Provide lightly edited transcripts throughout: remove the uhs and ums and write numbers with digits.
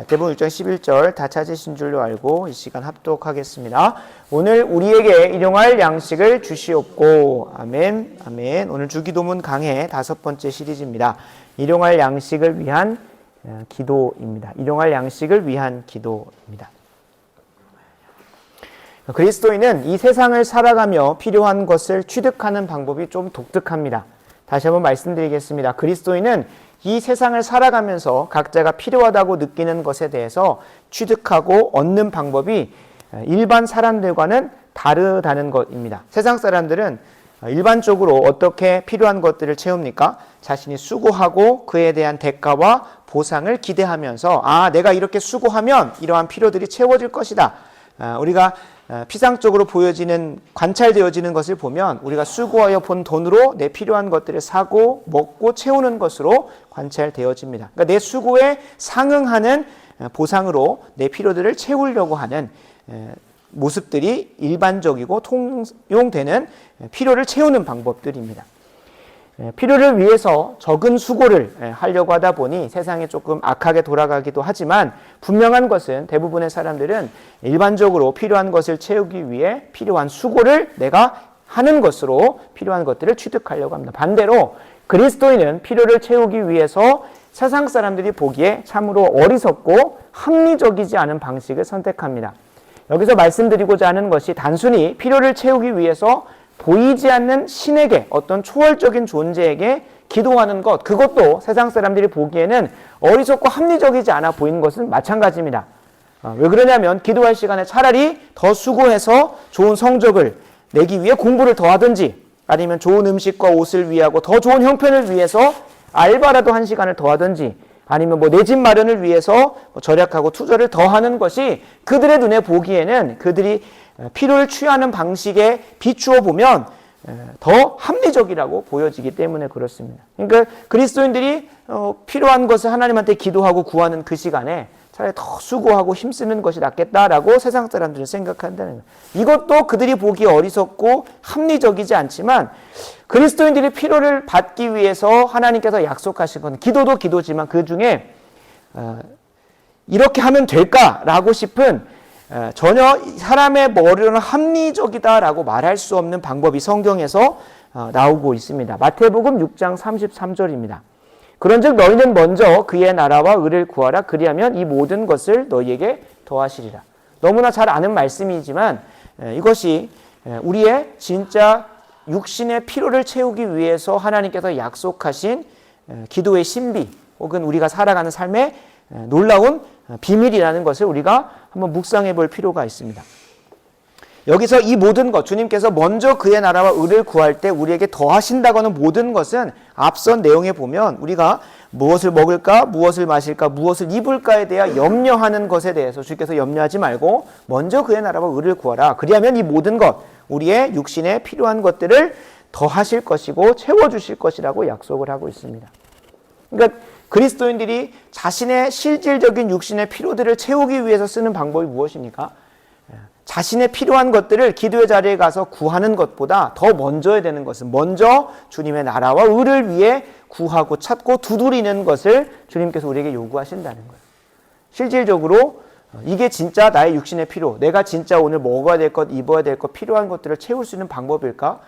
마태복음 6장 11절 다 찾으신 줄로 알고 이 시간 합독하겠습니다. 오늘 우리에게 일용할 양식을 주시옵고. 아멘. 아멘. 오늘 주기도문 강해 5번째 시리즈입니다. 일용할 양식을 위한 기도입니다. 일용할 양식을 위한 기도입니다. 그리스도인은 이 세상을 살아가며 필요한 것을 취득하는 방법이 좀 독특합니다. 다시 한번 말씀드리겠습니다. 그리스도인은 이 세상을 살아가면서 각자가 필요하다고 느끼는 것에 대해서 취득하고 얻는 방법이 일반 사람들과는 다르다는 것입니다. 세상 사람들은 일반적으로 어떻게 필요한 것들을 채웁니까? 자신이 수고하고 그에 대한 대가와 보상을 기대하면서 내가 이렇게 수고하면 이러한 필요들이 채워질 것이다. 우리가 피상적으로 보여지는, 관찰되어지는 것을 보면 우리가 수고하여 본 돈으로 내 필요한 것들을 사고 먹고 채우는 것으로 관찰되어집니다. 그러니까 내 수고에 상응하는 보상으로 내 필요들을 채우려고 하는 모습들이 일반적이고 통용되는 필요를 채우는 방법들입니다. 필요를 위해서 적은 수고를 하려고 하다 보니 세상이 조금 악하게 돌아가기도 하지만 분명한 것은 대부분의 사람들은 일반적으로 필요한 것을 채우기 위해 필요한 수고를 내가 하는 것으로 필요한 것들을 취득하려고 합니다. 반대로 그리스도인은 필요를 채우기 위해서 세상 사람들이 보기에 참으로 어리석고 합리적이지 않은 방식을 선택합니다. 여기서 말씀드리고자 하는 것이 단순히 필요를 채우기 위해서 보이지 않는 신에게, 어떤 초월적인 존재에게 기도하는 것, 그것도 세상 사람들이 보기에는 어리석고 합리적이지 않아 보이는 것은 마찬가지입니다. 왜 그러냐면 기도할 시간에 차라리 더 수고해서 좋은 성적을 내기 위해 공부를 더 하든지, 아니면 좋은 음식과 옷을 위하고 더 좋은 형편을 위해서 알바라도 1시간을 더 하든지, 아니면 내 집 마련을 위해서 절약하고 투자를 더 하는 것이 그들의 눈에 보기에는 그들이 필요를 취하는 방식에 비추어 보면 더 합리적이라고 보여지기 때문에 그렇습니다. 그러니까 그리스도인들이 필요한 것을 하나님한테 기도하고 구하는 그 시간에 차라리 더 수고하고 힘쓰는 것이 낫겠다라고 세상 사람들은 생각한다는 거예요. 이것도 그들이 보기에 어리석고 합리적이지 않지만 그리스도인들이 필요를 받기 위해서 하나님께서 약속하신 건 기도도 기도지만 그 중에 이렇게 하면 될까라고 싶은 전혀 사람의 머리로는 합리적이다라고 말할 수 없는 방법이 성경에서 나오고 있습니다. 마태복음 6장 33절입니다. 그런즉 너희는 먼저 그의 나라와 의를 구하라. 그리하면 이 모든 것을 너희에게 더하시리라. 너무나 잘 아는 말씀이지만 이것이 우리의 진짜 육신의 필요를 채우기 위해서 하나님께서 약속하신 기도의 신비 혹은 우리가 살아가는 삶의 놀라운 비밀이라는 것을 우리가 한번 묵상해 볼 필요가 있습니다. 여기서 이 모든 것, 주님께서 먼저 그의 나라와 의를 구할 때 우리에게 더하신다고 하는 모든 것은 앞선 내용에 보면 우리가 무엇을 먹을까, 무엇을 마실까, 무엇을 입을까에 대해 염려하는 것에 대해서 주께서 염려하지 말고 먼저 그의 나라와 의를 구하라. 그리하면 이 모든 것, 우리의 육신에 필요한 것들을 더하실 것이고 채워주실 것이라고 약속을 하고 있습니다. 그러니까 그리스도인들이 자신의 실질적인 육신의 필요들을 채우기 위해서 쓰는 방법이 무엇입니까? 자신의 필요한 것들을 기도의 자리에 가서 구하는 것보다 더 먼저 해야 되는 것은 먼저 주님의 나라와 의를 위해 구하고 찾고 두드리는 것을 주님께서 우리에게 요구하신다는 거예요. 실질적으로 이게 진짜 나의 육신의 필요, 내가 진짜 오늘 먹어야 될 것, 입어야 될 것, 필요한 것들을 채울 수 있는 방법일까?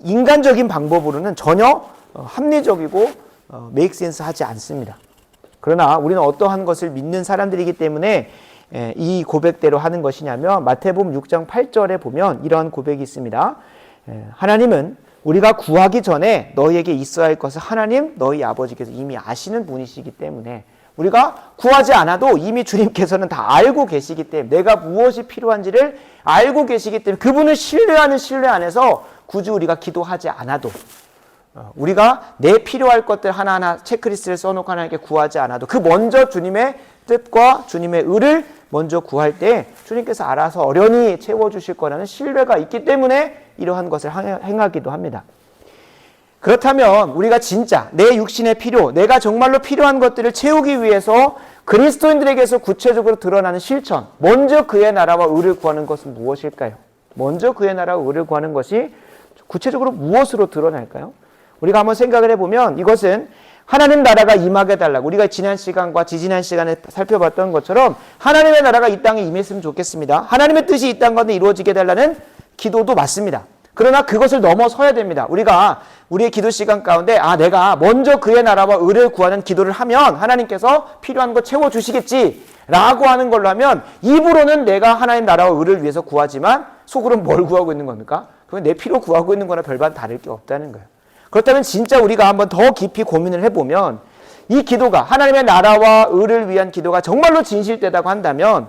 인간적인 방법으로는 전혀 합리적이고 make sense 하지 않습니다. 그러나 우리는 어떠한 것을 믿는 사람들이기 때문에 이 고백대로 하는 것이냐면 마태복음 6장 8절에 보면 이러한 고백이 있습니다. 하나님은 우리가 구하기 전에 너희에게 있어야 할 것을 하나님 너희 아버지께서 이미 아시는 분이시기 때문에 우리가 구하지 않아도 이미 주님께서는 다 알고 계시기 때문에 내가 무엇이 필요한지를 알고 계시기 때문에 그분을 신뢰하는 신뢰 안에서 굳이 우리가 기도하지 않아도 우리가 내 필요할 것들 하나하나 체크리스트를 써놓고 하나님께 구하지 않아도 그 먼저 주님의 뜻과 주님의 의를 먼저 구할 때 주님께서 알아서 어련히 채워주실 거라는 신뢰가 있기 때문에 이러한 것을 행하기도 합니다. 그렇다면 우리가 진짜 내 육신의 필요, 내가 정말로 필요한 것들을 채우기 위해서 그리스도인들에게서 구체적으로 드러나는 실천, 먼저 그의 나라와 의를 구하는 것은 무엇일까요? 먼저 그의 나라와 의를 구하는 것이 구체적으로 무엇으로 드러날까요? 우리가 한번 생각을 해보면 이것은 하나님 나라가 임하게 달라고 우리가 지난 시간과 지지난 시간에 살펴봤던 것처럼 하나님의 나라가 이 땅에 임했으면 좋겠습니다. 하나님의 뜻이 이 땅 가운데 이루어지게 달라는 기도도 맞습니다. 그러나 그것을 넘어서야 됩니다. 우리가 우리의 기도 시간 가운데 내가 먼저 그의 나라와 의를 구하는 기도를 하면 하나님께서 필요한 거 채워주시겠지 라고 하는 걸로 하면 입으로는 내가 하나님 나라와 의를 위해서 구하지만 속으로는 뭘 구하고 있는 겁니까? 그건 내 필요 구하고 있는 거나 별반 다를 게 없다는 거예요. 그렇다면 진짜 우리가 한번 더 깊이 고민을 해보면 이 기도가 하나님의 나라와 의를 위한 기도가 정말로 진실되다고 한다면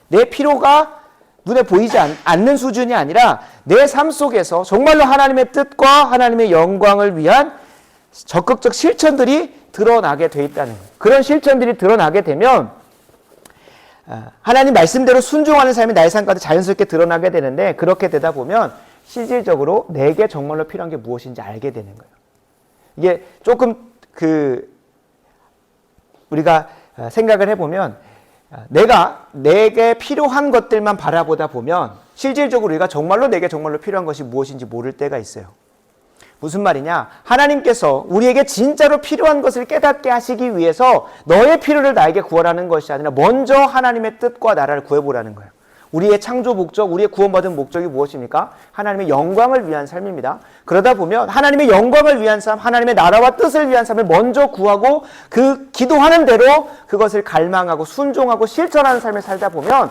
내 필요가 눈에 보이지 않는 수준이 아니라 내 삶 속에서 정말로 하나님의 뜻과 하나님의 영광을 위한 적극적 실천들이 드러나게 돼 있다는 거예요. 그런 실천들이 드러나게 되면 하나님 말씀대로 순종하는 삶이 나의 삶 가운데 자연스럽게 드러나게 되는데 그렇게 되다 보면 실질적으로 내게 정말로 필요한 게 무엇인지 알게 되는 거예요. 이게 조금 우리가 생각을 해보면 내게 필요한 것들만 바라보다 보면 실질적으로 우리가 정말로 내게 정말로 필요한 것이 무엇인지 모를 때가 있어요. 무슨 말이냐? 하나님께서 우리에게 진짜로 필요한 것을 깨닫게 하시기 위해서 너의 필요를 나에게 구하라는 것이 아니라 먼저 하나님의 뜻과 나라를 구해보라는 거예요. 우리의 창조 목적, 우리의 구원받은 목적이 무엇입니까? 하나님의 영광을 위한 삶입니다. 그러다 보면 하나님의 영광을 위한 삶, 하나님의 나라와 뜻을 위한 삶을 먼저 구하고 그 기도하는 대로 그것을 갈망하고 순종하고 실천하는 삶을 살다 보면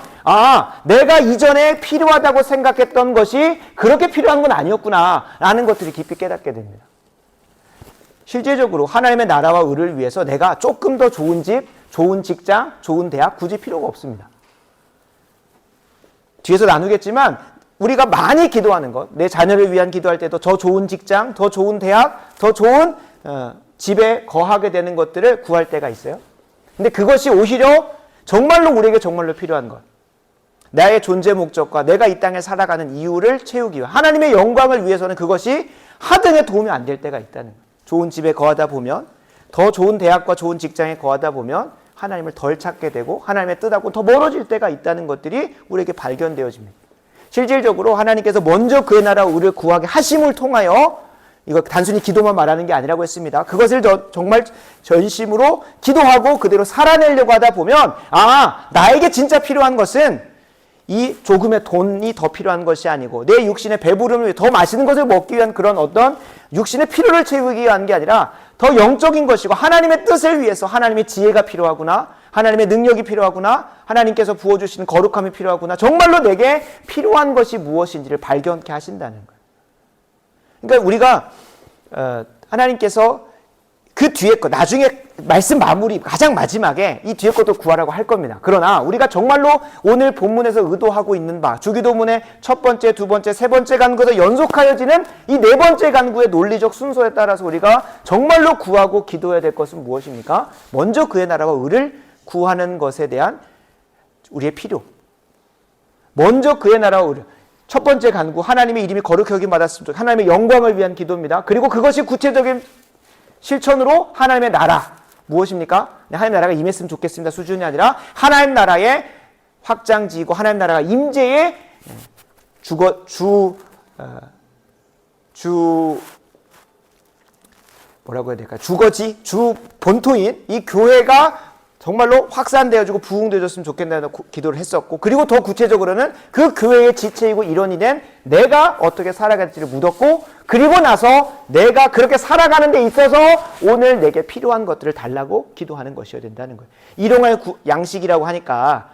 내가 이전에 필요하다고 생각했던 것이 그렇게 필요한 건 아니었구나 라는 것들을 깊이 깨닫게 됩니다. 실제적으로 하나님의 나라와 의를 위해서 내가 조금 더 좋은 집, 좋은 직장, 좋은 대학 굳이 필요가 없습니다. 뒤에서 나누겠지만 우리가 많이 기도하는 것, 내 자녀를 위한 기도할 때도 더 좋은 직장, 더 좋은 대학, 더 좋은 집에 거하게 되는 것들을 구할 때가 있어요. 근데 그것이 오히려 정말로 우리에게 정말로 필요한 것, 나의 존재 목적과 내가 이 땅에 살아가는 이유를 채우기 위해 하나님의 영광을 위해서는 그것이 하등에 도움이 안 될 때가 있다는 거예요. 좋은 집에 거하다 보면, 더 좋은 대학과 좋은 직장에 거하다 보면 하나님을 덜 찾게 되고 하나님의 뜻하고 더 멀어질 때가 있다는 것들이 우리에게 발견되어집니다. 실질적으로 하나님께서 먼저 그의 나라와 의를 구하게 하심을 통하여 이거 단순히 기도만 말하는 게 아니라고 했습니다. 그것을 정말 전심으로 기도하고 그대로 살아내려고 하다 보면 나에게 진짜 필요한 것은 이 조금의 돈이 더 필요한 것이 아니고 내 육신의 배부름을 위해 더 맛있는 것을 먹기 위한 그런 어떤 육신의 필요를 채우기 위한 게 아니라 더 영적인 것이고 하나님의 뜻을 위해서 하나님의 지혜가 필요하구나, 하나님의 능력이 필요하구나, 하나님께서 부어주시는 거룩함이 필요하구나, 정말로 내게 필요한 것이 무엇인지를 발견케 하신다는 거예요. 그러니까 우리가 하나님께서 그 뒤에 거, 나중에 말씀 마무리 가장 마지막에 이 뒤에 것도 구하라고 할 겁니다. 그러나 우리가 정말로 오늘 본문에서 의도하고 있는 바 주기도문의 첫 번째, 두 번째, 세 번째 간구에서 연속하여지는 이 네 번째 간구의 논리적 순서에 따라서 우리가 정말로 구하고 기도해야 될 것은 무엇입니까? 먼저 그의 나라와 의를 구하는 것에 대한 우리의 필요, 먼저 그의 나라와 의를, 첫 번째 간구 하나님의 이름이 거룩히 여김 받았으면 좋겠다, 하나님의 영광을 위한 기도입니다. 그리고 그것이 구체적인 실천으로 하나님의 나라, 무엇입니까? 하나님 나라가 임했으면 좋겠습니다 수준이 아니라 하나님 나라의 확장지이고 하나님 나라가 임재의 뭐라고 해야 될까요? 주거지, 주 본토인 이 교회가 정말로 확산되어지고 부흥되어졌으면 좋겠다는 기도를 했었고, 그리고 더 구체적으로는 그 교회의 지체이고 일원이 된 내가 어떻게 살아가야 될지를 묻었고, 그리고 나서 내가 그렇게 살아가는 데 있어서 오늘 내게 필요한 것들을 달라고 기도하는 것이어야 된다는 거예요. 일용할 양식이라고 하니까,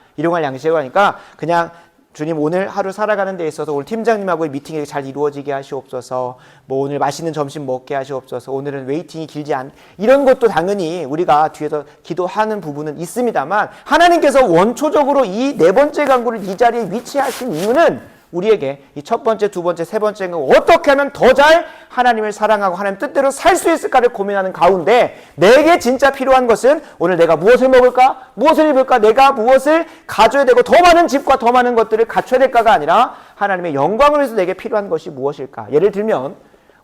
그냥 주님 오늘 하루 살아가는 데 있어서 오늘 팀장님하고의 미팅이 잘 이루어지게 하시옵소서, 뭐 오늘 맛있는 점심 먹게 하시옵소서, 오늘은 웨이팅이 길지 않, 이런 것도 당연히 우리가 뒤에서 기도하는 부분은 있습니다만, 하나님께서 원초적으로 이 네 번째 간구를 이 자리에 위치하신 이유는 우리에게 이 첫 번째, 두 번째, 세 번째 간구 어떻게 하면 더 잘 하나님을 사랑하고 하나님 뜻대로 살 수 있을까를 고민하는 가운데, 내게 진짜 필요한 것은 오늘 내가 무엇을 먹을까? 무엇을 입을까? 내가 무엇을 가져야 되고 더 많은 집과 더 많은 것들을 갖춰야 될까가 아니라 하나님의 영광을 위해서 내게 필요한 것이 무엇일까? 예를 들면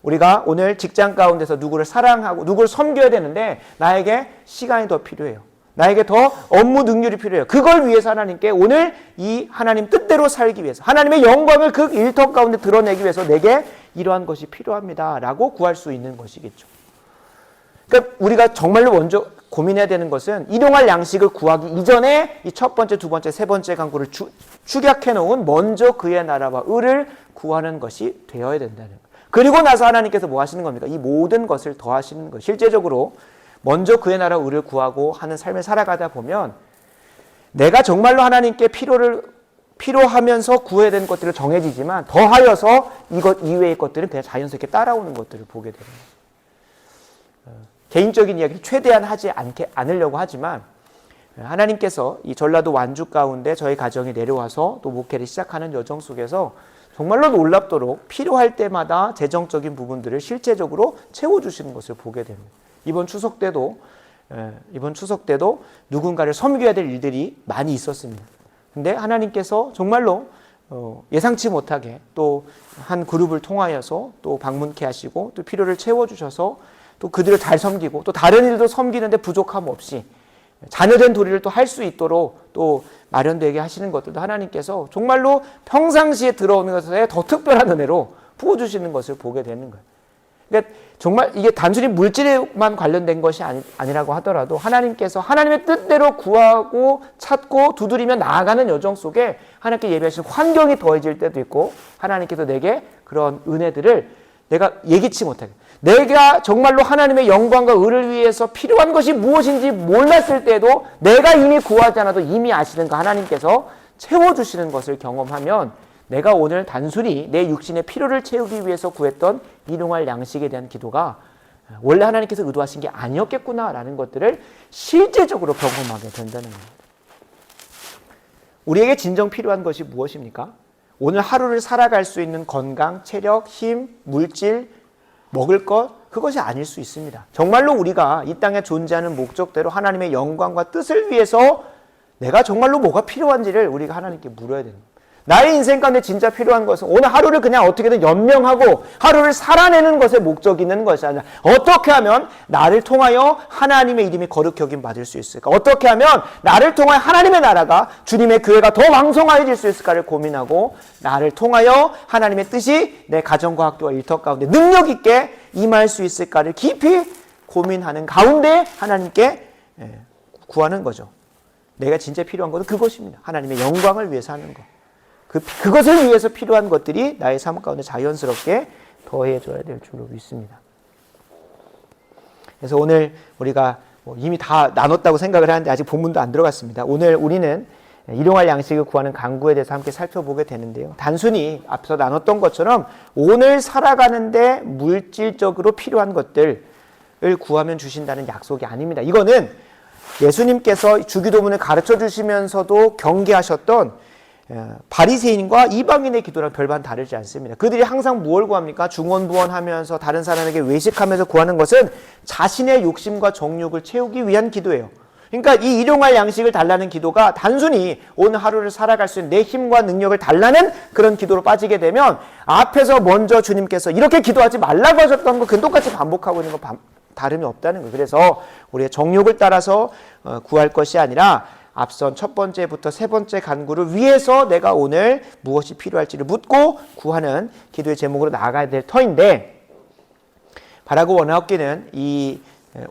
우리가 오늘 직장 가운데서 누구를 사랑하고 누구를 섬겨야 되는데 나에게 시간이 더 필요해요. 나에게 더 업무 능률이 필요해요. 그걸 위해서 하나님께 오늘 이 하나님 뜻대로 살기 위해서, 하나님의 영광을 그 일터 가운데 드러내기 위해서 내게 이러한 것이 필요합니다 라고 구할 수 있는 것이겠죠. 그러니까 우리가 정말로 먼저 고민해야 되는 것은 일용할 양식을 구하기 이전에 이 첫 번째, 두 번째, 세 번째 강구를 축약해 놓은 먼저 그의 나라와 의를 구하는 것이 되어야 된다는 거예요. 그리고 나서 하나님께서 뭐 하시는 겁니까? 이 모든 것을 더하시는 거예요. 실제적으로 먼저 그의 나라와 의를 구하고 하는 삶을 살아가다 보면 내가 정말로 하나님께 필요하면서 구해야 되는 것들을 정해지지만 더하여서 이것 이외의 것들은 그냥 자연스럽게 따라오는 것들을 보게 되는 거예요. 개인적인 이야기를 최대한 하지 않으려고 하지만 하나님께서 이 전라도 완주 가운데 저희 가정이 내려와서 또 목회를 시작하는 여정 속에서 정말로 놀랍도록 필요할 때마다 재정적인 부분들을 실제적으로 채워주시는 것을 보게 됩니다. 이번 추석 때도 누군가를 섬겨야 될 일들이 많이 있었습니다. 근데 하나님께서 정말로 예상치 못하게 또 한 그룹을 통하여서 또 방문케 하시고 또 필요를 채워주셔서 또 그들을 잘 섬기고 또 다른 일도 섬기는데 부족함 없이 자녀된 도리를 또 할 수 있도록 또 마련되게 하시는 것들도 하나님께서 정말로 평상시에 들어오는 것에 더 특별한 은혜로 부어주시는 것을 보게 되는 거예요. 그러니까 정말 이게 단순히 물질에만 관련된 것이 아니라고 하더라도 하나님께서 하나님의 뜻대로 구하고 찾고 두드리며 나아가는 여정 속에 하나님께 예배하시는 환경이 더해질 때도 있고 하나님께서 내게 그런 은혜들을 내가 예기치 못하게 내가 정말로 하나님의 영광과 의를 위해서 필요한 것이 무엇인지 몰랐을 때도 내가 이미 구하지 않아도 이미 아시는 그 하나님께서 채워주시는 것을 경험하면 내가 오늘 단순히 내 육신의 필요를 채우기 위해서 구했던 일용할 양식에 대한 기도가 원래 하나님께서 의도하신 게 아니었겠구나라는 것들을 실제적으로 경험하게 된다는 겁니다. 우리에게 진정 필요한 것이 무엇입니까? 오늘 하루를 살아갈 수 있는 건강, 체력, 힘, 물질, 먹을 것, 그것이 아닐 수 있습니다. 정말로 우리가 이 땅에 존재하는 목적대로 하나님의 영광과 뜻을 위해서 내가 정말로 뭐가 필요한지를 우리가 하나님께 물어야 됩니다. 나의 인생 가운데 진짜 필요한 것은 오늘 하루를 그냥 어떻게든 연명하고 하루를 살아내는 것에 목적이 있는 것이 아니라 어떻게 하면 나를 통하여 하나님의 이름이 거룩히 여김 받을 수 있을까? 어떻게 하면 나를 통하여 하나님의 나라가 주님의 교회가 더 왕성해질 수 있을까를 고민하고 나를 통하여 하나님의 뜻이 내 가정과 학교와 일터 가운데 능력 있게 임할 수 있을까를 깊이 고민하는 가운데 하나님께 구하는 거죠. 내가 진짜 필요한 것은 그것입니다. 하나님의 영광을 위해서 하는 것. 그것을 위해서 필요한 것들이 나의 삶 가운데 자연스럽게 더해져야 될 줄로 믿습니다. 그래서 오늘 우리가 이미 다 나눴다고 생각을 하는데 아직 본문도 안 들어갔습니다. 오늘 우리는 일용할 양식을 구하는 강구에 대해서 함께 살펴보게 되는데요. 단순히 앞서 나눴던 것처럼 오늘 살아가는데 물질적으로 필요한 것들을 구하면 주신다는 약속이 아닙니다. 이거는 예수님께서 주기도문을 가르쳐 주시면서도 경계하셨던 바리새인과 이방인의 기도랑 별반 다르지 않습니다. 그들이 항상 무엇을 구합니까? 중언부언하면서 다른 사람에게 외식하면서 구하는 것은 자신의 욕심과 정욕을 채우기 위한 기도예요. 그러니까 이 일용할 양식을 달라는 기도가 단순히 오늘 하루를 살아갈 수 있는 내 힘과 능력을 달라는 그런 기도로 빠지게 되면 앞에서 먼저 주님께서 이렇게 기도하지 말라고 하셨던 거 그건 똑같이 반복하고 있는 거 다름이 없다는 거예요. 그래서 우리의 정욕을 따라서 구할 것이 아니라 앞선 첫 번째부터 세 번째 간구를 위해서 내가 오늘 무엇이 필요할지를 묻고 구하는 기도의 제목으로 나아가야 될 터인데 바라고 원하옵기는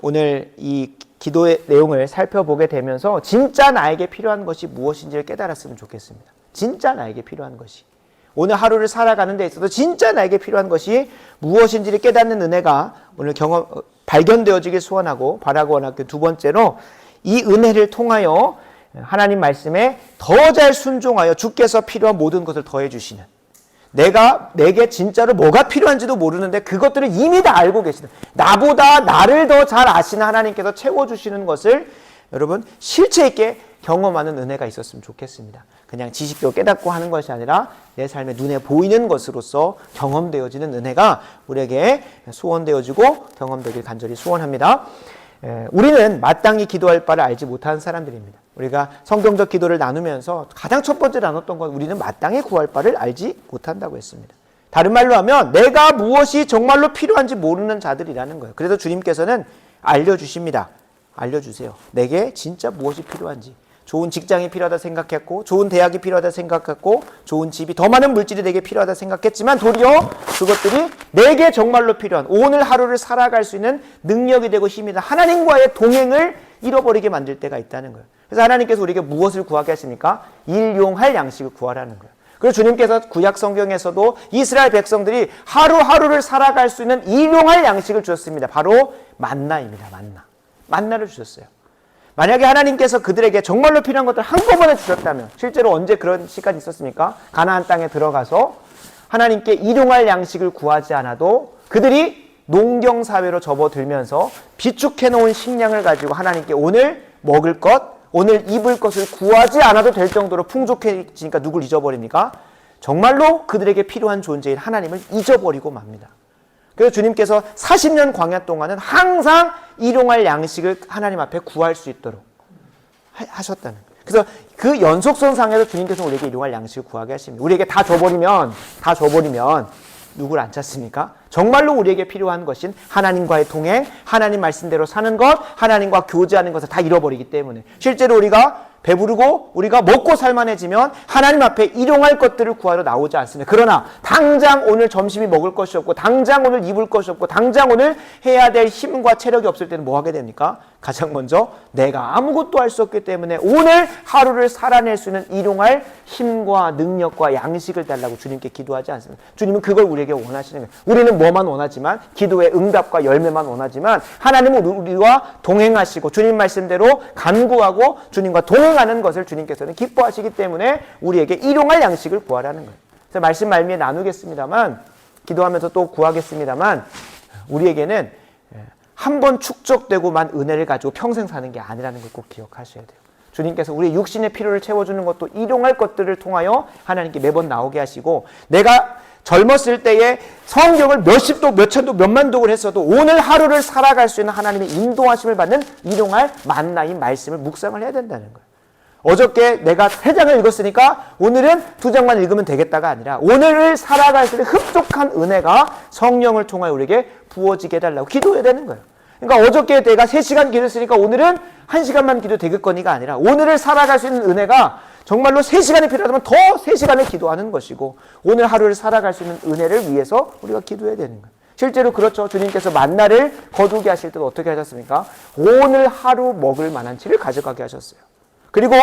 오늘 이 기도의 내용을 살펴보게 되면서 진짜 나에게 필요한 것이 무엇인지를 깨달았으면 좋겠습니다. 진짜 나에게 필요한 것이. 오늘 하루를 살아가는 데 있어서 진짜 나에게 필요한 것이 무엇인지를 깨닫는 은혜가 오늘 발견되어지길 소원하고 바라고 원하옵기는 두 번째로 이 은혜를 통하여 하나님 말씀에 더 잘 순종하여 주께서 필요한 모든 것을 더해 주시는 내게 진짜로 뭐가 필요한지도 모르는데 그것들을 이미 다 알고 계시는 나보다 나를 더 잘 아시는 하나님께서 채워주시는 것을 여러분 실체 있게 경험하는 은혜가 있었으면 좋겠습니다. 그냥 지식적으로 깨닫고 하는 것이 아니라 내 삶의 눈에 보이는 것으로서 경험되어지는 은혜가 우리에게 소원되어지고 경험되길 간절히 소원합니다. 우리는 마땅히 기도할 바를 알지 못하는 사람들입니다. 우리가 성경적 기도를 나누면서 가장 첫 번째 나눴던 건 우리는 마땅히 구할 바를 알지 못한다고 했습니다. 다른 말로 하면 내가 무엇이 정말로 필요한지 모르는 자들이라는 거예요. 그래서 주님께서는 알려주십니다. 알려주세요. 내게 진짜 무엇이 필요한지. 좋은 직장이 필요하다 생각했고, 좋은 대학이 필요하다 생각했고, 좋은 집이, 더 많은 물질이 내게 필요하다 생각했지만 도리어 그것들이 내게 정말로 필요한 오늘 하루를 살아갈 수 있는 능력이 되고 힘이다. 하나님과의 동행을 잃어버리게 만들 때가 있다는 거예요. 그래서 하나님께서 우리에게 무엇을 구하게 하십니까? 일용할 양식을 구하라는 거예요. 그리고 주님께서 구약 성경에서도 이스라엘 백성들이 하루하루를 살아갈 수 있는 일용할 양식을 주셨습니다. 바로 만나입니다. 만나를 주셨어요. 만약에 하나님께서 그들에게 정말로 필요한 것들을 한꺼번에 주셨다면, 실제로 언제 그런 시간이 있었습니까? 가나안 땅에 들어가서 하나님께 일용할 양식을 구하지 않아도 그들이 농경사회로 접어들면서 비축해놓은 식량을 가지고 하나님께 오늘 먹을 것, 오늘 입을 것을 구하지 않아도 될 정도로 풍족해지니까 누굴 잊어버립니까? 정말로 그들에게 필요한 존재인 하나님을 잊어버리고 맙니다. 그래서 주님께서 40년 광야 동안은 항상 일용할 양식을 하나님 앞에 구할 수 있도록 하셨다는 거예요. 그래서 그 연속선상에서 주님께서 우리에게 일용할 양식을 구하게 하십니다. 우리에게 다 줘버리면 누굴 안 찾습니까? 정말로 우리에게 필요한 것인 하나님과의 동행, 하나님 말씀대로 사는 것, 하나님과 교제하는 것을 다 잃어버리기 때문에 실제로 우리가 배부르고 우리가 먹고 살만해지면 하나님 앞에 일용할 것들을 구하러 나오지 않습니다. 그러나 당장 오늘 점심이 먹을 것이 없고 당장 오늘 입을 것이 없고 당장 오늘 해야 될 힘과 체력이 없을 때는 뭐 하게 됩니까? 가장 먼저 내가 아무것도 할 수 없기 때문에 오늘 하루를 살아낼 수 있는 일용할 힘과 능력과 양식을 달라고 주님께 기도하지 않습니다. 주님은 그걸 우리에게 원하시는 거예요. 우리는 뭐만 원하지만, 기도의 응답과 열매만 원하지만 하나님은 우리와 동행하시고 주님 말씀대로 간구하고 주님과 동행하는 것을 주님께서는 기뻐하시기 때문에 우리에게 일용할 양식을 구하라는 거예요. 그래서 말씀 말미에 나누겠습니다만, 기도하면서 또 구하겠습니다만, 우리에게는 한 번 축적되고만 은혜를 가지고 평생 사는 게 아니라는 걸 꼭 기억하셔야 돼요. 주님께서 우리의 육신의 필요를 채워주는 것도 일용할 것들을 통하여 하나님께 매번 나오게 하시고, 내가 젊었을 때에 성경을 몇십 독, 몇천 독, 몇만 독을 했어도 오늘 하루를 살아갈 수 있는 하나님의 인도하심을 받는 일용할 만나인 말씀을 묵상을 해야 된다는 거예요. 어저께 내가 3장을 읽었으니까 오늘은 2장만 읽으면 되겠다가 아니라 오늘을 살아갈 수 있는 흡족한 은혜가 성령을 통하여 우리에게 부어지게 해달라고 기도해야 되는 거예요. 그러니까 어저께 내가 3시간 기도했으니까 오늘은 1시간만 기도 되겠거니가 아니라 오늘을 살아갈 수 있는 은혜가 정말로 3시간이 필요하다면 더 3시간을 기도하는 것이고, 오늘 하루를 살아갈 수 있는 은혜를 위해서 우리가 기도해야 되는 거예요. 실제로 그렇죠. 주님께서 만나를 거두게 하실 때도 어떻게 하셨습니까? 오늘 하루 먹을 만한 치를 가져가게 하셨어요. 그리고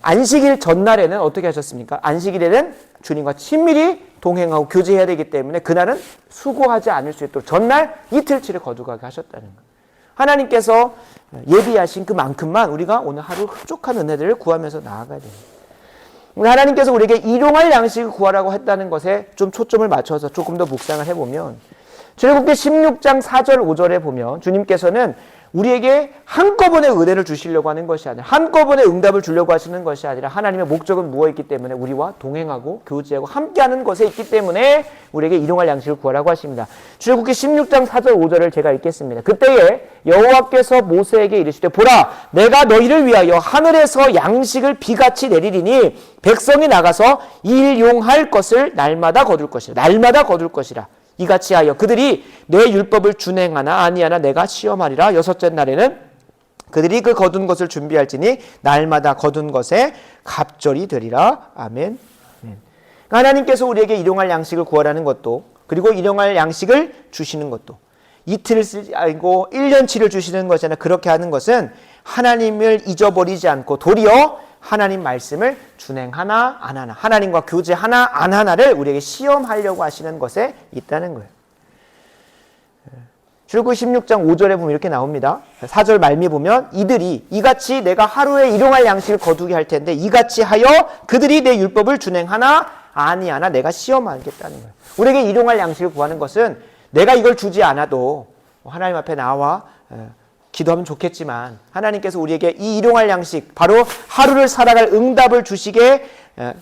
안식일 전날에는 어떻게 하셨습니까? 안식일에는 주님과 친밀히 동행하고 교제해야 되기 때문에 그날은 수고하지 않을 수 있도록 전날 이틀치를 거두가게 하셨다는 거예요. 하나님께서 예비하신 그만큼만 우리가 오늘 하루 흡족한 은혜들을 구하면서 나아가야 됩니다. 하나님께서 우리에게 일용할 양식을 구하라고 했다는 것에 좀 초점을 맞춰서 조금 더 묵상을 해보면, 출애굽기 16장 4절 5절에 보면 주님께서는 우리에게 한꺼번에 은혜를 주시려고 하는 것이 아니라, 한꺼번에 응답을 주려고 하시는 것이 아니라 하나님의 목적은 무엇에 있기 때문에 우리와 동행하고 교제하고 함께하는 것에 있기 때문에 우리에게 일용할 양식을 구하라고 하십니다. 출애굽기 16장 4절 5절을 제가 읽겠습니다. 그때에 여호와께서 모세에게 이르시되, 보라, 내가 너희를 위하여 하늘에서 양식을 비같이 내리리니 백성이 나가서 일용할 것을 날마다 거둘 것이라. 날마다 거둘 것이라. 이같이 하여 그들이 내 율법을 준행하나 아니하나 내가 시험하리라. 6째 날에는 그들이 그 거둔 것을 준비할지니 날마다 거둔 것에 갑절이 되리라. 아멘. 하나님께서 우리에게 일용할 양식을 구하라는 것도, 그리고 일용할 양식을 주시는 것도, 이틀을 쓰지 않고 1년치를 주시는 것이 아니라 그렇게 하는 것은 하나님을 잊어버리지 않고 도리어 하나님 말씀을 준행하나 안 하나, 하나님과 교제하나 안 하나를 우리에게 시험하려고 하시는 것에 있다는 거예요. 출애굽기 16장 5절에 보면 이렇게 나옵니다. 4절 말미 보면, 이들이 이같이 내가 하루에 일용할 양식을 거두게 할 텐데 이같이 하여 그들이 내 율법을 준행하나 아니하나 내가 시험하겠다는 거예요. 우리에게 일용할 양식을 구하는 것은 내가 이걸 주지 않아도 하나님 앞에 나와 기도하면 좋겠지만, 하나님께서 우리에게 이 일용할 양식, 바로 하루를 살아갈 응답을 주시게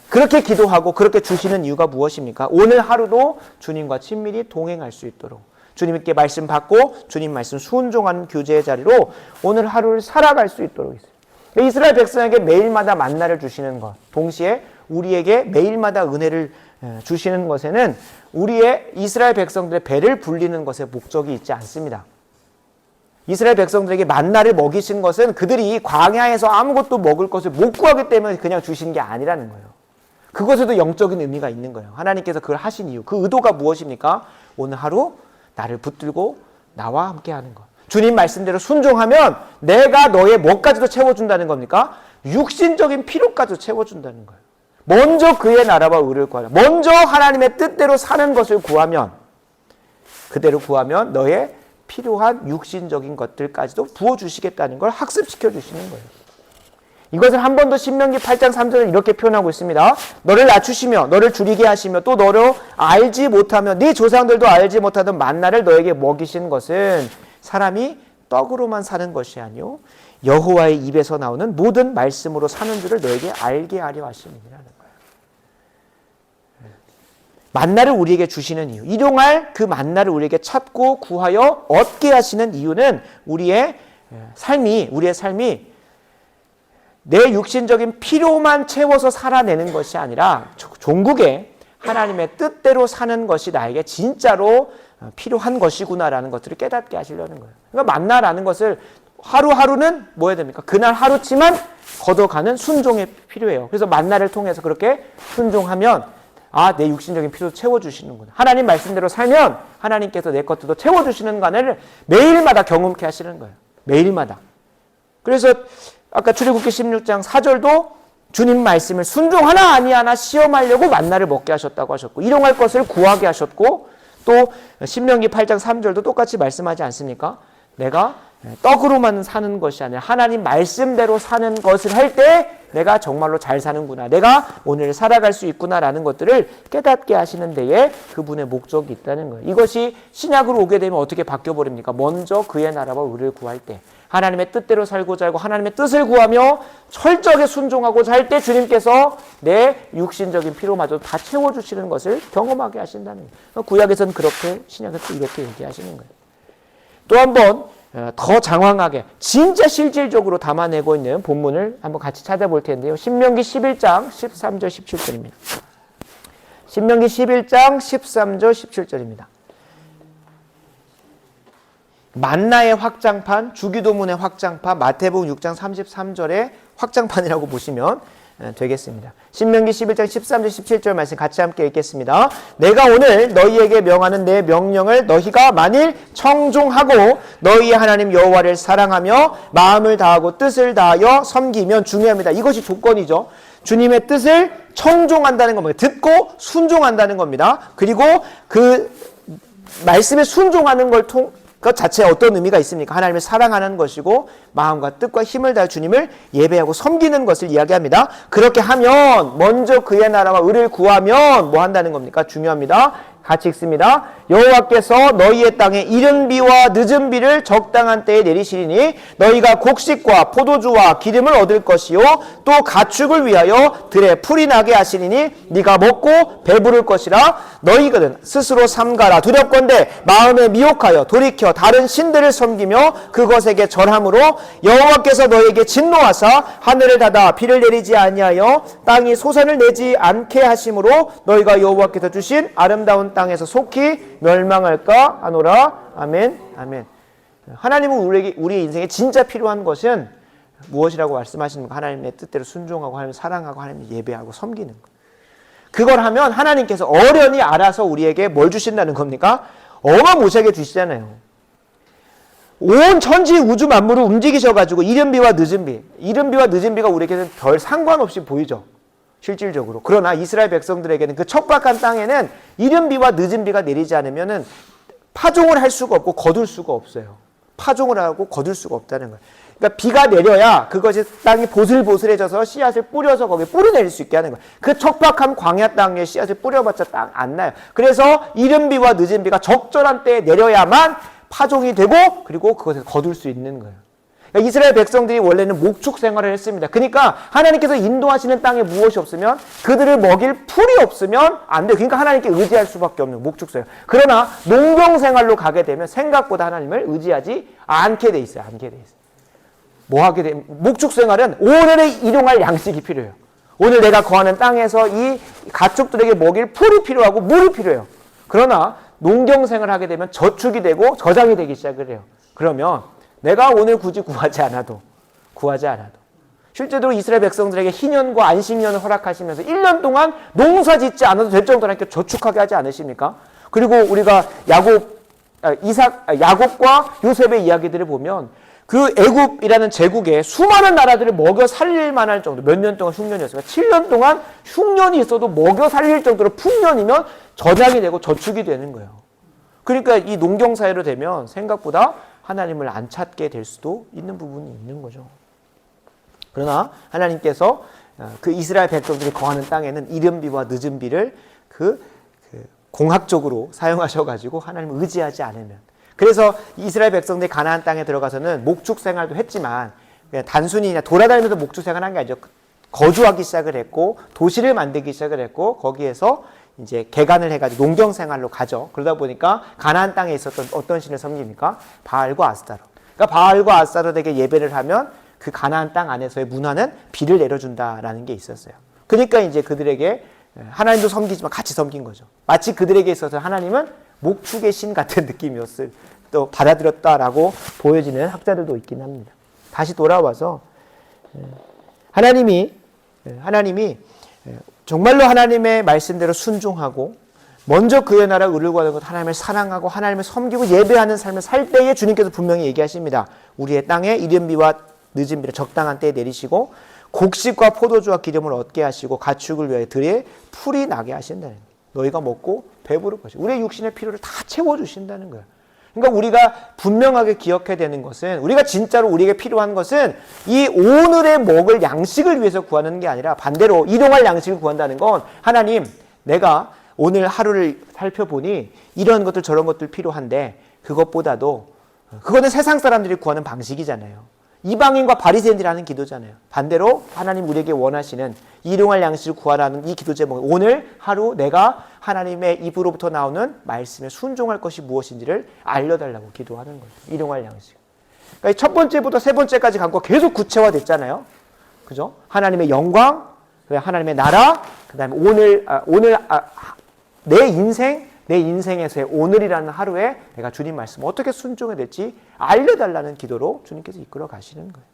그렇게 기도하고 그렇게 주시는 이유가 무엇입니까? 오늘 하루도 주님과 친밀히 동행할 수 있도록, 주님께 말씀 받고 주님 말씀 순종하는 교제의 자리로 오늘 하루를 살아갈 수 있도록 있어요. 이스라엘 백성에게 매일마다 만나를 주시는 것, 동시에 우리에게 매일마다 은혜를 주시는 것에는 우리의 이스라엘 백성들의 배를 불리는 것에 목적이 있지 않습니다. 이스라엘 백성들에게 만나를 먹이신 것은 그들이 광야에서 아무것도 먹을 것을 못 구하기 때문에 그냥 주신 게 아니라는 거예요. 그것에도 영적인 의미가 있는 거예요. 하나님께서 그걸 하신 이유, 그 의도가 무엇입니까? 오늘 하루 나를 붙들고 나와 함께 하는 것. 주님 말씀대로 순종하면 내가 너의 뭐까지도 채워준다는 겁니까? 육신적인 필요까지도 채워준다는 거예요. 먼저 그의 나라와 의를 구하라. 먼저 하나님의 뜻대로 사는 것을 구하면, 그대로 구하면 너의 필요한 육신적인 것들까지도 부어주시겠다는 걸 학습시켜 주시는 거예요. 이것을 한 번 더 신명기 8장 3절을 이렇게 표현하고 있습니다. 너를 낮추시며 너를 줄이게 하시며 또 너를 알지 못하며 네 조상들도 알지 못하던 만나를 너에게 먹이신 것은 사람이 떡으로만 사는 것이 아니요 여호와의 입에서 나오는 모든 말씀으로 사는 줄을 너에게 알게 하려 하심이라는 거예요. 만나를 우리에게 주시는 이유, 일용할 그 만나를 우리에게 찾고 구하여 얻게 하시는 이유는 우리의 삶이 내 육신적인 필요만 채워서 살아내는 것이 아니라 종국에 하나님의 뜻대로 사는 것이 나에게 진짜로 필요한 것이구나라는 것들을 깨닫게 하시려는 거예요. 그러니까 만나라는 것을 하루하루는 뭐 해야 됩니까? 그날 하루치만 걷어가는 순종이 필요해요. 그래서 만나를 통해서 그렇게 순종하면 내 육신적인 필요도 채워주시는구나. 하나님 말씀대로 살면 하나님께서 내 것들도 채워주시는 것을 매일마다 경험케 하시는 거예요. 매일마다. 그래서 아까 출애굽기 16장 4절도 주님 말씀을 순종하나 아니하나 시험하려고 만나를 먹게 하셨다고 하셨고 일용할 것을 구하게 하셨고 또 신명기 8장 3절도 똑같이 말씀하지 않습니까? 내가 떡으로만 사는 것이 아니라 하나님 말씀대로 사는 것을 할 때 내가 정말로 잘 사는구나. 내가 오늘 살아갈 수 있구나라는 것들을 깨닫게 하시는 데에 그분의 목적이 있다는 거예요. 이것이 신약으로 오게 되면 어떻게 바뀌어버립니까? 먼저 그의 나라와 의를 구할 때 하나님의 뜻대로 살고자 하고 하나님의 뜻을 구하며 철저하게 순종하고자 할 때 주님께서 내 육신적인 필요마저 다 채워주시는 것을 경험하게 하신다는 거예요. 구약에서는 그렇게, 신약에서 이렇게 얘기하시는 거예요. 또 한 번 더 장황하게 진짜 실질적으로 담아내고 있는 본문을 한번 같이 찾아볼 텐데요. 신명기 11장 13절 17절입니다. 신명기 11장 13절 17절입니다. 만나의 확장판, 주기도문의 확장판, 마태복음 6장 33절의 확장판이라고 보시면 되겠습니다. 신명기 11장 13절 17절 말씀 같이 함께 읽겠습니다. 내가 오늘 너희에게 명하는 내 명령을 너희가 만일 청종하고 너희의 하나님 여호와를 사랑하며 마음을 다하고 뜻을 다하여 섬기면, 중요합니다. 이것이 조건이죠. 주님의 뜻을 청종한다는 겁니다. 듣고 순종한다는 겁니다. 그리고 그 말씀에 순종하는 그 자체에 어떤 의미가 있습니까? 하나님을 사랑하는 것이고 마음과 뜻과 힘을 다해 주님을 예배하고 섬기는 것을 이야기합니다. 그렇게 하면 먼저 그의 나라와 의를 구하면 뭐 한다는 겁니까? 중요합니다. 같이 읽습니다. 여호와께서 너희의 땅에 이른 비와 늦은 비를 적당한 때에 내리시리니 너희가 곡식과 포도주와 기름을 얻을 것이요 또 가축을 위하여 들에 풀이 나게 하시리니 네가 먹고 배부를 것이라. 너희는 스스로 삼가라. 두렵건대 마음에 미혹하여 돌이켜 다른 신들을 섬기며 그것에게 절함으로 여호와께서 너희에게 진노하사 하늘을 닫아 비를 내리지 아니하여 땅이 소산을 내지 않게 하심으로 너희가 여호와께서 주신 아름다운 땅에서 속히 멸망할까 하노라. 아멘. 아멘. 하나님은 우리의 인생에 진짜 필요한 것은 무엇이라고 말씀하시는 거? 하나님의 뜻대로 순종하고 하나님을 사랑하고 하나님을 예배하고 섬기는 것. 그걸 하면 하나님께서 어련히 알아서 우리에게 뭘 주신다는 겁니까? 어마무시하게 주시잖아요. 온 천지 우주 만물을 움직이셔가지고 이른 비와 늦은 비, 이른 비와 늦은 비가 우리에게는 별 상관없이 보이죠. 실질적으로. 그러나 이스라엘 백성들에게는 그 척박한 땅에는 이른 비와 늦은 비가 내리지 않으면은 파종을 할 수가 없고 거둘 수가 없어요. 파종을 하고 거둘 수가 없다는 거예요. 그러니까 비가 내려야 그것이 땅이 보슬보슬해져서 씨앗을 뿌려서 거기에 뿌리 내릴 수 있게 하는 거예요. 그 척박한 광야 땅에 씨앗을 뿌려봤자 땅 안 나요. 그래서 이른 비와 늦은 비가 적절한 때에 내려야만 파종이 되고 그리고 그것을 거둘 수 있는 거예요. 그러니까 이스라엘 백성들이 원래는 목축 생활을 했습니다. 그러니까 하나님께서 인도하시는 땅에 무엇이 없으면 그들을 먹일 풀이 없으면 안 돼요. 그러니까 하나님께 의지할 수밖에 없는 목축 생활. 그러나 농경 생활로 가게 되면 생각보다 하나님을 의지하지 않게 돼 있어요. 않게 돼 있어요. 뭐 하게 되면 목축 생활은 오늘의 일용할 양식이 필요해요. 오늘 내가 거하는 땅에서 이 가축들에게 먹일 풀이 필요하고 물이 필요해요. 그러나 농경 생활을 하게 되면 저축이 되고 저장이 되기 시작을 해요. 그러면 내가 오늘 굳이 구하지 않아도. 실제로 이스라엘 백성들에게 희년과 안식년을 허락하시면서 1년 동안 농사 짓지 않아도 될 정도로 이렇게 저축하게 하지 않으십니까? 그리고 우리가 야곱과 요셉의 이야기들을 보면 그 애굽이라는 제국에 수많은 나라들을 먹여 살릴 만할 정도, 몇 년 동안 흉년이었어요. 7년 동안 흉년이 있어도 먹여 살릴 정도로 풍년이면 전향이 되고 저축이 되는 거예요. 그러니까 이 농경사회로 되면 생각보다 하나님을 안 찾게 될 수도 있는 부분이 있는 거죠. 그러나 하나님께서 그 이스라엘 백성들이 거하는 땅에는 이른 비와 늦은 비를 공학적으로 사용하셔가지고 하나님을 의지하지 않으면, 그래서 이스라엘 백성들이 가나안 땅에 들어가서는 목축 생활도 했지만 그냥 단순히 그냥 돌아다니면서 목축 생활한 게 아니죠. 거주하기 시작을 했고 도시를 만들기 시작을 했고 거기에서 이제 개간을 해가지고 농경 생활로 가죠. 그러다 보니까 가나안 땅에 있었던 어떤 신을 섬깁니까? 바알과 아스타롯. 그러니까 바알과 아스타롯에게 예배를 하면 그 가나안 땅 안에서의 문화는 비를 내려준다라는 게 있었어요. 그러니까 이제 그들에게 하나님도 섬기지만 같이 섬긴 거죠. 마치 그들에게 있어서 하나님은 목축의 신 같은 느낌이었을 또 받아들였다라고 보여지는 학자들도 있긴 합니다. 다시 돌아와서 하나님이 정말로 하나님의 말씀대로 순종하고 먼저 그의 나라 의를 구하는 것, 하나님을 사랑하고 하나님을 섬기고 예배하는 삶을 살 때에 주님께서 분명히 얘기하십니다. 우리의 땅에 이른 비와 늦은 비를 적당한 때에 내리시고 곡식과 포도주와 기름을 얻게 하시고 가축을 위하여 들에 풀이 나게 하신다는 거예요. 너희가 먹고 배부를 것이고 우리의 육신의 필요를 다 채워주신다는 거예요. 그러니까 우리가 분명하게 기억해야 되는 것은, 우리가 진짜로 우리에게 필요한 것은 이 오늘의 먹을 양식을 위해서 구하는 게 아니라 반대로 일용할 양식을 구한다는 건, 하나님 내가 오늘 하루를 살펴보니 이런 것들 저런 것들 필요한데 그것보다도, 그거는 세상 사람들이 구하는 방식이잖아요. 이방인과 바리새인들이 하는 기도잖아요. 반대로 하나님 우리에게 원하시는 일용할 양식을 구하라는 이 기도 제목은 오늘 하루 내가 하나님의 입으로부터 나오는 말씀에 순종할 것이 무엇인지를 알려달라고 기도하는 거예요. 일용할 양식. 그러니까 첫 번째부터 세 번째까지 갖고 계속 구체화됐잖아요. 그죠? 하나님의 영광, 하나님의 나라, 그 다음에 내 인생에서의 오늘이라는 하루에 내가 주님 말씀 어떻게 순종해야 될지 알려달라는 기도로 주님께서 이끌어 가시는 거예요.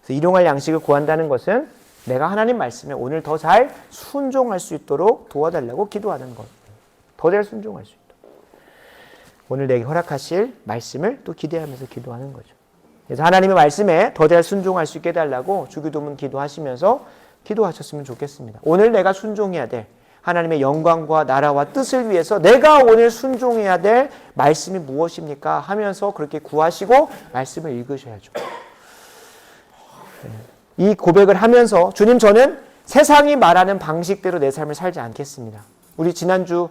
그래서 일용할 양식을 구한다는 것은 내가 하나님 말씀에 오늘 더 잘 순종할 수 있도록 도와달라고 기도하는 것. 더 잘 순종할 수 있도록. 오늘 내게 허락하실 말씀을 또 기대하면서 기도하는 거죠. 그래서 하나님의 말씀에 더 잘 순종할 수 있게 해달라고 주기도문 기도하시면서 기도하셨으면 좋겠습니다. 오늘 내가 순종해야 될 하나님의 영광과 나라와 뜻을 위해서 내가 오늘 순종해야 될 말씀이 무엇입니까? 하면서 그렇게 구하시고 말씀을 읽으셔야죠. 이 고백을 하면서 주님, 저는 세상이 말하는 방식대로 내 삶을 살지 않겠습니다. 우리 지난주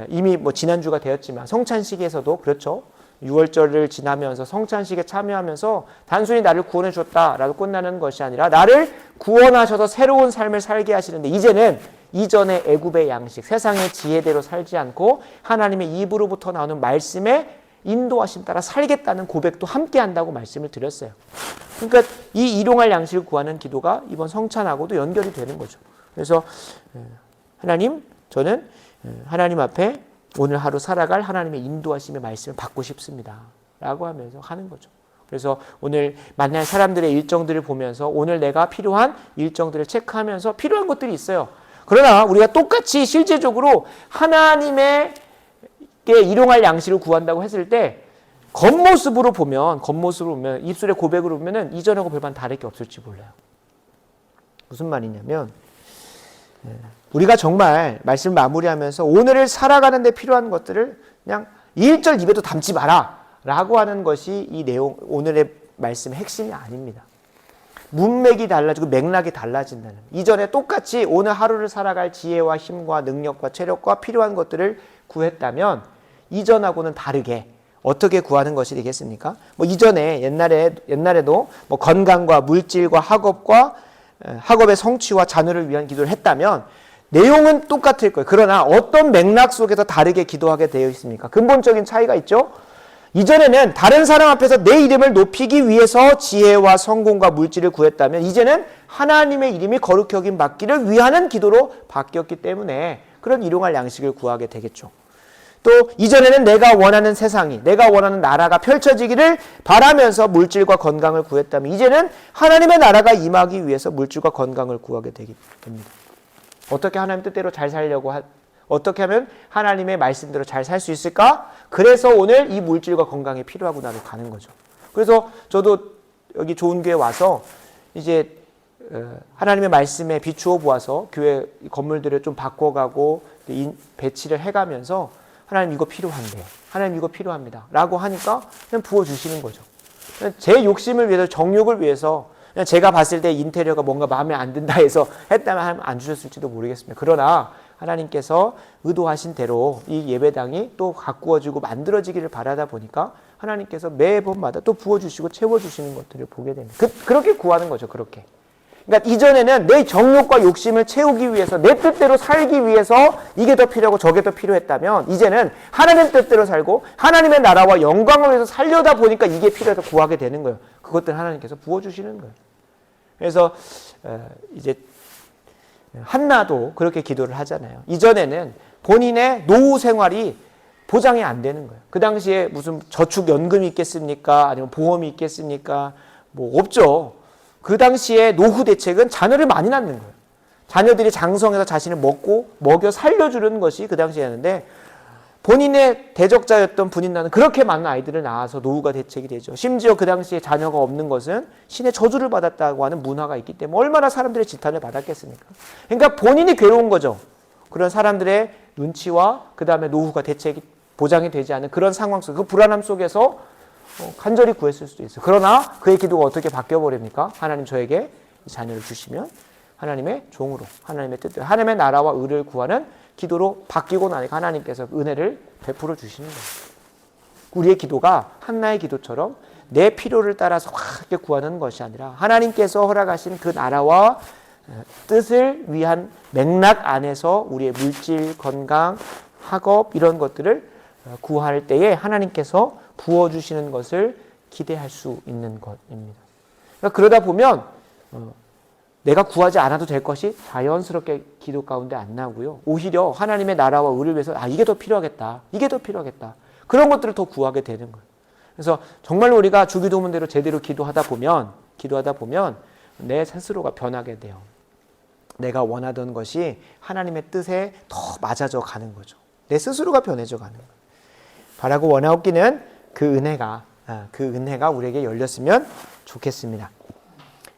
이미 지난주가 되었지만 성찬식에서도 그렇죠. 6월절을 지나면서 성찬식에 참여하면서 단순히 나를 구원해 줬다라고 끝나는 것이 아니라 나를 구원하셔서 새로운 삶을 살게 하시는데, 이제는 이전의 애굽의 양식, 세상의 지혜대로 살지 않고 하나님의 입으로부터 나오는 말씀에 인도하심 따라 살겠다는 고백도 함께 한다고 말씀을 드렸어요. 그러니까 이 일용할 양식을 구하는 기도가 이번 성찬하고도 연결이 되는 거죠. 그래서 하나님, 저는 하나님 앞에 오늘 하루 살아갈 하나님의 인도하심의 말씀을 받고 싶습니다 라고 하면서 하는 거죠. 그래서 오늘 만날 사람들의 일정들을 보면서 오늘 내가 필요한 일정들을 체크하면서 필요한 것들이 있어요. 그러나 우리가 똑같이 실제적으로 하나님의 일용할 양식을 구한다고 했을 때 겉모습으로 보면 입술의 고백으로 보면은 이전하고 별반 다를 게 없을지 몰라요. 무슨 말이냐면 우리가 정말 말씀을 마무리하면서 오늘을 살아가는 데 필요한 것들을 그냥 1절 입에도 담지 마라 라고 하는 것이 이 내용, 오늘의 말씀의 핵심이 아닙니다. 문맥이 달라지고 맥락이 달라진다는, 이전에 똑같이 오늘 하루를 살아갈 지혜와 힘과 능력과 체력과 필요한 것들을 구했다면 이전하고는 다르게 어떻게 구하는 것이 되겠습니까? 이전에 옛날에도 건강과 물질과 학업의 성취와 자녀를 위한 기도를 했다면 내용은 똑같을 거예요. 그러나 어떤 맥락 속에서 다르게 기도하게 되어 있습니까? 근본적인 차이가 있죠. 이전에는 다른 사람 앞에서 내 이름을 높이기 위해서 지혜와 성공과 물질을 구했다면 이제는 하나님의 이름이 거룩히 여김 받기를 위하는 기도로 바뀌었기 때문에 그런 일용할 양식을 구하게 되겠죠. 또 이전에는 내가 원하는 세상이, 내가 원하는 나라가 펼쳐지기를 바라면서 물질과 건강을 구했다면 이제는 하나님의 나라가 임하기 위해서 물질과 건강을 구하게 됩니다. 어떻게 하나님 뜻대로 잘 살려고 어떻게 하면 하나님의 말씀대로 잘 살 수 있을까? 그래서 오늘 이 물질과 건강이 필요하구나를 가는 거죠. 그래서 저도 여기 좋은 교회 와서 이제 하나님의 말씀에 비추어 보아서 교회 건물들을 좀 바꿔가고 배치를 해가면서 하나님 이거 필요한데, 하나님 이거 필요합니다 라고 하니까 그냥 부어주시는 거죠. 제 욕심을 위해서, 정욕을 위해서 그냥 제가 봤을 때 인테리어가 뭔가 마음에 안 든다 해서 했다면 하나님 안 주셨을지도 모르겠습니다. 그러나 하나님께서 의도하신 대로 이 예배당이 또 가꾸어지고 만들어지기를 바라다 보니까 하나님께서 매번마다 또 부어주시고 채워주시는 것들을 보게 됩니다. 그렇게 구하는 거죠. 그렇게. 그러니까 이전에는 내 정욕과 욕심을 채우기 위해서, 내 뜻대로 살기 위해서 이게 더 필요하고 저게 더 필요했다면 이제는 하나님 뜻대로 살고 하나님의 나라와 영광을 위해서 살려다 보니까 이게 필요해서 구하게 되는 거예요. 그것들 하나님께서 부어주시는 거예요. 그래서 이제 한나도 그렇게 기도를 하잖아요. 이전에는 본인의 노후 생활이 보장이 안 되는 거예요. 그 당시에 무슨 저축연금이 있겠습니까? 아니면 보험이 있겠습니까? 뭐 없죠. 그 당시에 노후 대책은 자녀를 많이 낳는 거예요. 자녀들이 장성해서 자신을 먹여 살려주는 것이 그 당시였는데 본인의 대적자였던 분인나는 그렇게 많은 아이들을 낳아서 노후가 대책이 되죠. 심지어 그 당시에 자녀가 없는 것은 신의 저주를 받았다고 하는 문화가 있기 때문에 얼마나 사람들의 지탄을 받았겠습니까? 그러니까 본인이 괴로운 거죠. 그런 사람들의 눈치와 그 다음에 노후가 대책이 보장이 되지 않은 그런 상황 속, 그 불안함 속에서 간절히 구했을 수도 있어요. 그러나 그의 기도가 어떻게 바뀌어버립니까? 하나님 저에게 자녀를 주시면 하나님의 종으로, 하나님의 뜻대로, 하나님의 나라와 의를 구하는 기도로 바뀌고 나니까 하나님께서 은혜를 베풀어 주시는 거예요. 우리의 기도가 한나의 기도처럼 내 필요를 따라서 확 구하는 것이 아니라 하나님께서 허락하신 그 나라와 뜻을 위한 맥락 안에서 우리의 물질, 건강, 학업 이런 것들을 구할 때에 하나님께서 부어주시는 것을 기대할 수 있는 것입니다. 그러다 보면 내가 구하지 않아도 될 것이 자연스럽게 기도 가운데 안 나오고요. 오히려 하나님의 나라와 의를 위해서 이게 더 필요하겠다. 이게 더 필요하겠다. 그런 것들을 더 구하게 되는 거예요. 그래서 정말로 우리가 주기도문대로 제대로 기도하다 보면 내 스스로가 변하게 돼요. 내가 원하던 것이 하나님의 뜻에 더 맞아져 가는 거죠. 내 스스로가 변해져 가는 거예요. 바라고 원하옵기는 그 은혜가 우리에게 열렸으면 좋겠습니다.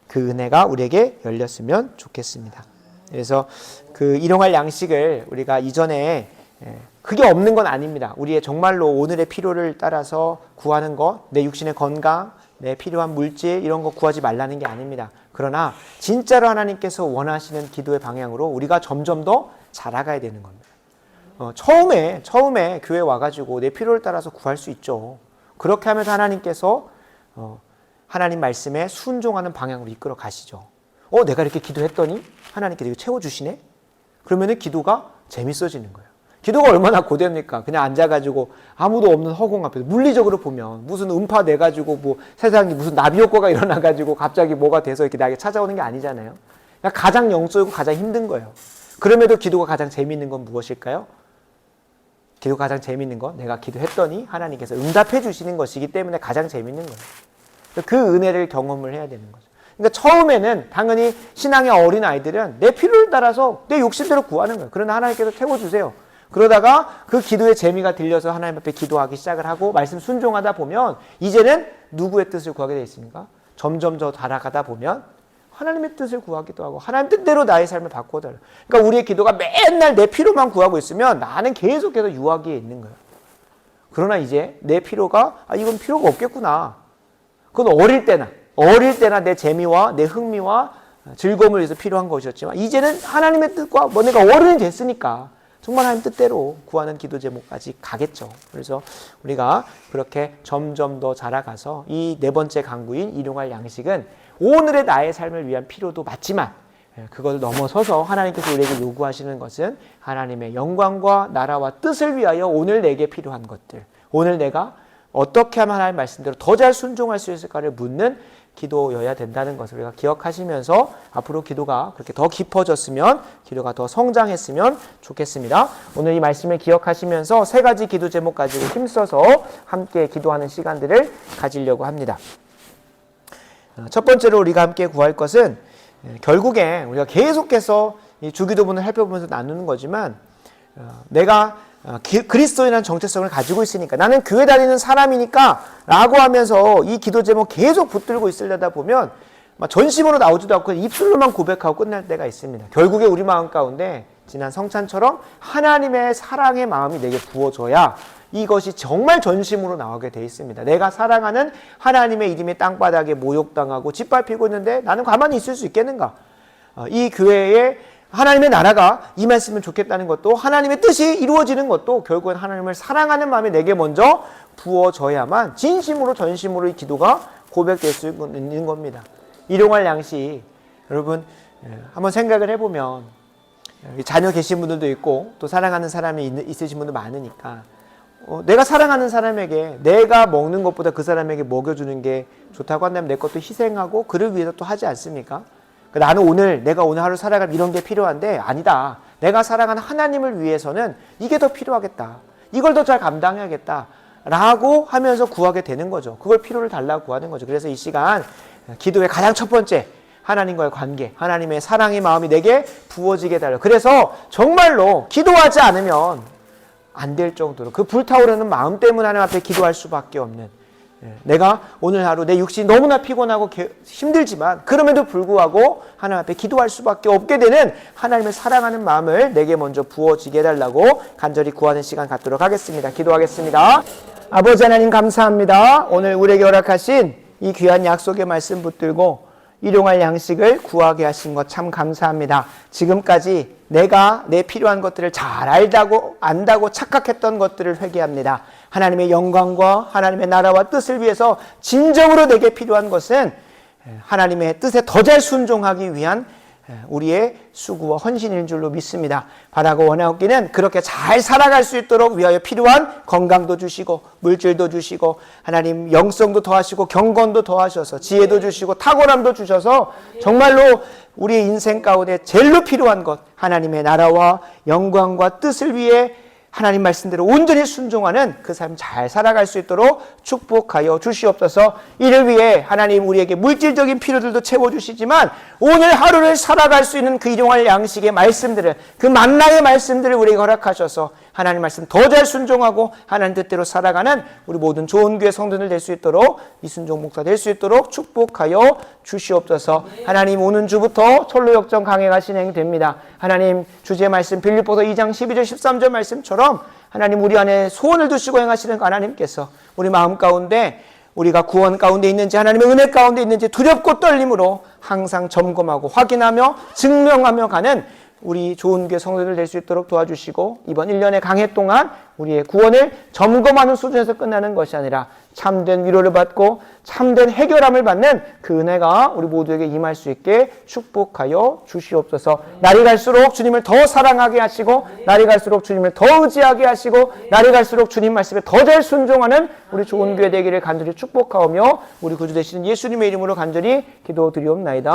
그 은혜가 우리에게 열렸으면 좋겠습니다. 그래서 그 일용할 양식을 우리가 이전에 그게 없는 건 아닙니다. 우리의 정말로 오늘의 필요를 따라서 구하는 것, 내 육신의 건강, 내 필요한 물질 이런 거 구하지 말라는 게 아닙니다. 그러나 진짜로 하나님께서 원하시는 기도의 방향으로 우리가 점점 더 자라가야 되는 겁니다. 처음에 교회 와가지고 내 필요를 따라서 구할 수 있죠. 그렇게 하면서 하나님께서 하나님 말씀에 순종하는 방향으로 이끌어 가시죠. 내가 이렇게 기도했더니 하나님께서 이거 채워주시네? 그러면은 기도가 재밌어지는 거예요. 기도가 얼마나 고됩니까? 그냥 앉아가지고 아무도 없는 허공 앞에서 물리적으로 보면 무슨 음파 내가지고 뭐 세상에 무슨 나비 효과가 일어나가지고 갑자기 뭐가 돼서 이렇게 나에게 찾아오는 게 아니잖아요. 그러니까 가장 영적이고 가장 힘든 거예요. 그럼에도 기도가 가장 재밌는 건 무엇일까요? 기도가 가장 재밌는 건 내가 기도했더니 하나님께서 응답해 주시는 것이기 때문에 가장 재밌는 거예요. 그 은혜를 경험을 해야 되는 거죠. 그러니까 처음에는 당연히 신앙의 어린 아이들은 내 필요를 따라서 내 욕심대로 구하는 거예요. 그러나 하나님께서 채워주세요. 그러다가 그 기도의 재미가 들려서 하나님 앞에 기도하기 시작을 하고 말씀 순종하다 보면 이제는 누구의 뜻을 구하게 되어 있습니까? 점점 더 달아가다 보면 하나님의 뜻을 구하기도 하고 하나님 뜻대로 나의 삶을 바꿔달라. 그러니까 우리의 기도가 맨날 내 필요만 구하고 있으면 나는 계속해서 유하기에 있는 거예요. 그러나 이제 내 필요가 이건 필요가 없겠구나. 그건 어릴 때나 내 재미와 내 흥미와 즐거움을 위해서 필요한 것이었지만 이제는 하나님의 뜻과 내가 어른이 됐으니까 정말 하나님 뜻대로 구하는 기도 제목까지 가겠죠. 그래서 우리가 그렇게 점점 더 자라가서 이 네 번째 강구인 일용할 양식은 오늘의 나의 삶을 위한 필요도 맞지만 그것을 넘어서서 하나님께서 우리에게 요구하시는 것은 하나님의 영광과 나라와 뜻을 위하여 오늘 내게 필요한 것들, 오늘 내가 어떻게 하면 하나님 말씀대로 더 잘 순종할 수 있을까를 묻는 기도여야 된다는 것을 우리가 기억하시면서 앞으로 기도가 그렇게 더 깊어졌으면, 기도가 더 성장했으면 좋겠습니다. 오늘 이 말씀을 기억하시면서 세 가지 기도 제목 가지고 힘써서 함께 기도하는 시간들을 가지려고 합니다. 첫 번째로 우리가 함께 구할 것은, 결국에 우리가 계속해서 이 주기도문을 살펴보면서 나누는 거지만, 내가 그리스도인이라는 정체성을 가지고 있으니까, 나는 교회 다니는 사람이니까 라고 하면서 이 기도 제목 계속 붙들고 있으려다 보면 전심으로 나오지도 않고 입술로만 고백하고 끝날 때가 있습니다. 결국에 우리 마음 가운데 지난 성찬처럼 하나님의 사랑의 마음이 내게 부어져야 이것이 정말 전심으로 나오게 돼 있습니다. 내가 사랑하는 하나님의 이름이 땅바닥에 모욕당하고 짓밟히고 있는데 나는 가만히 있을 수 있겠는가? 이 교회에 하나님의 나라가 임했으면 좋겠다는 것도, 하나님의 뜻이 이루어지는 것도 결국은 하나님을 사랑하는 마음이 내게 먼저 부어져야만 진심으로 전심으로 이 기도가 고백될 수 있는 겁니다. 일용할 양식, 여러분 한번 생각을 해보면, 자녀 계신 분들도 있고 또 사랑하는 사람이 있으신 분도 많으니까, 내가 사랑하는 사람에게 내가 먹는 것보다 그 사람에게 먹여주는 게 좋다고 한다면 내 것도 희생하고 그를 위해서 또 하지 않습니까? 나는 내가 오늘 하루 살아갈 이런 게 필요한데, 아니다, 내가 사랑하는 하나님을 위해서는 이게 더 필요하겠다, 이걸 더 잘 감당해야겠다 라고 하면서 구하게 되는 거죠. 그걸 필요를 달라고 구하는 거죠. 그래서 이 시간 기도의 가장 첫 번째, 하나님과의 관계, 하나님의 사랑의 마음이 내게 부어지게 달라. 그래서 정말로 기도하지 않으면 안 될 정도로 그 불타오르는 마음 때문에 하나님 앞에 기도할 수밖에 없는, 내가 오늘 하루 내 육신이 너무나 피곤하고 힘들지만 그럼에도 불구하고 하나님 앞에 기도할 수밖에 없게 되는 하나님을 사랑하는 마음을 내게 먼저 부어지게 해달라고 간절히 구하는 시간 갖도록 하겠습니다. 기도하겠습니다. 아버지 하나님, 감사합니다. 오늘 우리에게 허락하신 이 귀한 약속의 말씀 붙들고 일용할 양식을 구하게 하신 것 참 감사합니다. 지금까지 내가 내 필요한 것들을 잘 안다고 착각했던 것들을 회개합니다. 하나님의 영광과 하나님의 나라와 뜻을 위해서 진정으로 내게 필요한 것은 하나님의 뜻에 더 잘 순종하기 위한 우리의 수고와 헌신인 줄로 믿습니다. 바라고 원하옵기는 그렇게 잘 살아갈 수 있도록 위하여 필요한 건강도 주시고 물질도 주시고 하나님 영성도 더하시고 경건도 더하셔서 지혜도 주시고 탁월함도 주셔서 정말로 우리의 인생 가운데 제일로 필요한 것, 하나님의 나라와 영광과 뜻을 위해 하나님 말씀대로 온전히 순종하는 그 삶 잘 살아갈 수 있도록 축복하여 주시옵소서. 이를 위해 하나님 우리에게 물질적인 필요들도 채워주시지만 오늘 하루를 살아갈 수 있는 그 일용할 양식의 말씀들을, 그 만나의 말씀들을 우리에게 허락하셔서 하나님 말씀 더 잘 순종하고 하나님 뜻대로 살아가는 우리 모든 좋은 교회 성도들 될 수 있도록, 이순종 목사 될 수 있도록 축복하여 주시옵소서. 하나님 오는 주부터 철로역정 강해가 진행됩니다. 하나님 주제 말씀 빌립보서 2장 12절 13절 말씀처럼 하나님 우리 안에 소원을 두시고 행하시는 하나님께서 우리 마음 가운데 우리가 구원 가운데 있는지 하나님의 은혜 가운데 있는지 두렵고 떨림으로 항상 점검하고 확인하며 증명하며 가는 우리 좋은 교회 성도들 될 수 있도록 도와주시고, 이번 1년의 강해 동안 우리의 구원을 점검하는 수준에서 끝나는 것이 아니라 참된 위로를 받고 참된 해결함을 받는 그 은혜가 우리 모두에게 임할 수 있게 축복하여 주시옵소서. 날이 갈수록 주님을 더 사랑하게 하시고, 날이 갈수록 주님을 더 의지하게 하시고, 날이 갈수록 주님 말씀에 더 잘 순종하는 우리 좋은 교회 되기를 간절히 축복하오며 우리 구주 되시는 예수님의 이름으로 간절히 기도드리옵나이다.